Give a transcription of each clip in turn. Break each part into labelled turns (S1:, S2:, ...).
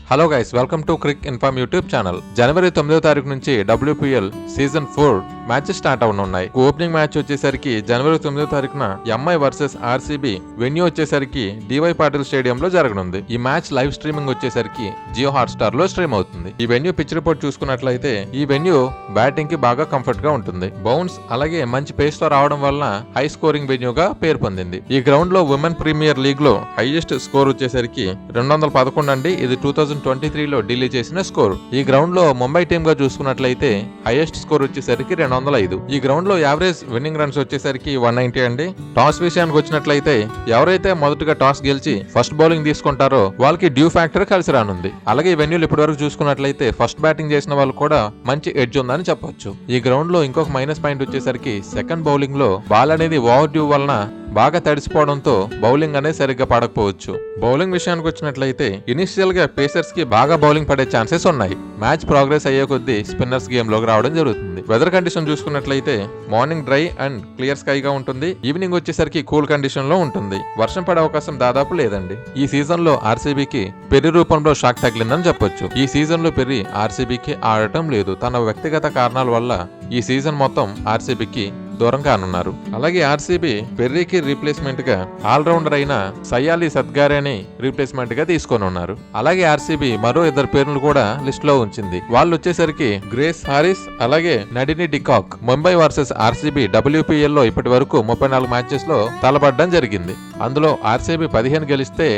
S1: Hello guys, welcome to Crick Inform YouTube channel. జనవరి 9వ తారీఖు నుంచి WPL సీజన్ 4 మ్యాచెస్ స్టార్ట్ అవనున్నాయి. ఓపెనింగ్ మ్యాచ్ వచ్చేసరికి జనవరి 9వ తారీఖున ఎంఐ వర్సెస్ RCB వెన్యూ వచ్చేసరికి DY పాటిల్ స్టేడియంలో జరగనుంది. ఈ మ్యాచ్ లైవ్ స్ట్రీమింగ్ వచ్చేసరికి జియో హాట్స్టార్ లో స్ట్రీమ్ అవుతుంది. ఈ వెన్యూ పిచ్ రిపోర్ట్ చూసుకున్నట్లయితే ఈ వెన్యూ బ్యాటింగ్ కి బాగా కంఫర్ట్ గా ఉంటుంది. బౌన్స్ అలాగే మంచి పేస్ తో రావడం వలన హై స్కోరింగ్ వెన్యూగా పేరు పొందింది. ఈ గ్రౌండ్ లో ఉమెన్ ప్రీమియర్ లీగ్ లో హైయెస్ట్ స్కోర్ వచ్చేసరికి 211 అండి. ఇది 2023లో ఢిల్లీ చేసిన స్కోర్. ఈ గ్రౌండ్ లో ముంబై టీమ్ గా చూసుకున్నట్లయితే హైయెస్ట్ స్కోర్ వచ్చేసరికి 205. ఈ గ్రౌండ్ లో యావరేజ్ విన్నింగ్ రన్స్ వచ్చేసరికి 190 అండి. టాస్ విషయానికి వచ్చినట్లయితే ఎవరైతే మొదటగా టాస్ గెలిచి ఫస్ట్ బౌలింగ్ తీసుకుంటారో వాళ్ళకి డ్యూ ఫ్యాక్టర్ కలిసి రానుంది. అలాగే ఈ వెన్యూలు ఇప్పటి వరకు చూసుకున్నట్లయితే ఫస్ట్ బ్యాటింగ్ చేసిన వాళ్ళు కూడా మంచి ఎడ్జ్ ఉందని చెప్పొచ్చు. ఈ గ్రౌండ్ లో ఇంకొక మైనస్ పాయింట్ వచ్చేసరికి సెకండ్ బౌలింగ్ లో బాల్ అనేది ఓవర్ డ్యూ వలన బాగా తడిసిపోవడంతో బౌలింగ్ అనేది సరిగ్గా పడకపోవచ్చు. బౌలింగ్ విషయానికి వచ్చినట్లయితే ఇనిషియల్ గా పేసర్స్ కి బాగా బౌలింగ్ పడే ఛాన్సెస్ ఉన్నాయి. మ్యాచ్ ప్రోగ్రెస్ అయ్యే కొద్దీ స్పిన్నర్స్ గేమ్ లోకి రావడం జరుగుతుంది. వెదర్ కండిషన్ చూసుకున్నట్లయితే morning dry and clear sky గా ఉంటుంది. ఈవినింగ్ వచ్చేసరికి కూల్ కండిషన్ లో ఉంటుంది. వర్షం పడే అవకాశం దాదాపు లేదండి. ఈ సీజన్ లో RCBకి పెర్రీ రూపంలో షాక్ తగిలిందని చెప్పొచ్చు. ఈ సీజన్ లో పెర్రీ RCBకి ఆడటం లేదు. తన వ్యక్తిగత కారణాల వల్ల ఈ సీజన్ మొత్తం RCBకి దూరం కానున్నారు. అలాగే RCB పెర్రీకి రీప్లేస్మెంట్ గా ఆల్రౌండర్ అయిన సయ్యాలి సద్గారేని రీప్లేస్మెంట్ గా తీసుకొని ఉన్నారు. అలాగే RCB మరో ఇద్దరు పేర్లు కూడా లిస్ట్ లో ఉంచింది. వాళ్ళు వచ్చేసరికి గ్రేస్ హారిస్ అలాగే Nadine de Kock. Mumbai versus RCB WPL లో ఇప్పటి వరకు 34 మ్యాచెస్ లో తలపడడం జరిగింది. అందులో RCB 15 గెలిస్తే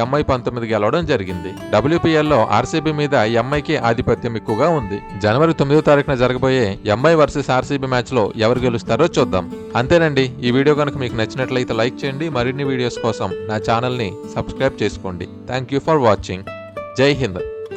S1: MI 19 గెలవడం జరిగింది. WPL లో RCB మీద MIకి ఆధిపత్యం ఎక్కువగా ఉంది. జనవరి 9వ తారీఖున జరగబోయే MI వర్సెస్ RCB మ్యాచ్ లో ఎవరు గెలుస్తారో చూద్దాం. అంతేనండి. ఈ వీడియో కనుక మీకు నచ్చినట్లయితే లైక్ చేయండి. మరిన్ని వీడియోస్ కోసం నా ఛానల్ ని సబ్స్క్రైబ్ చేసుకోండి. Thank you for watching. జై హింద్.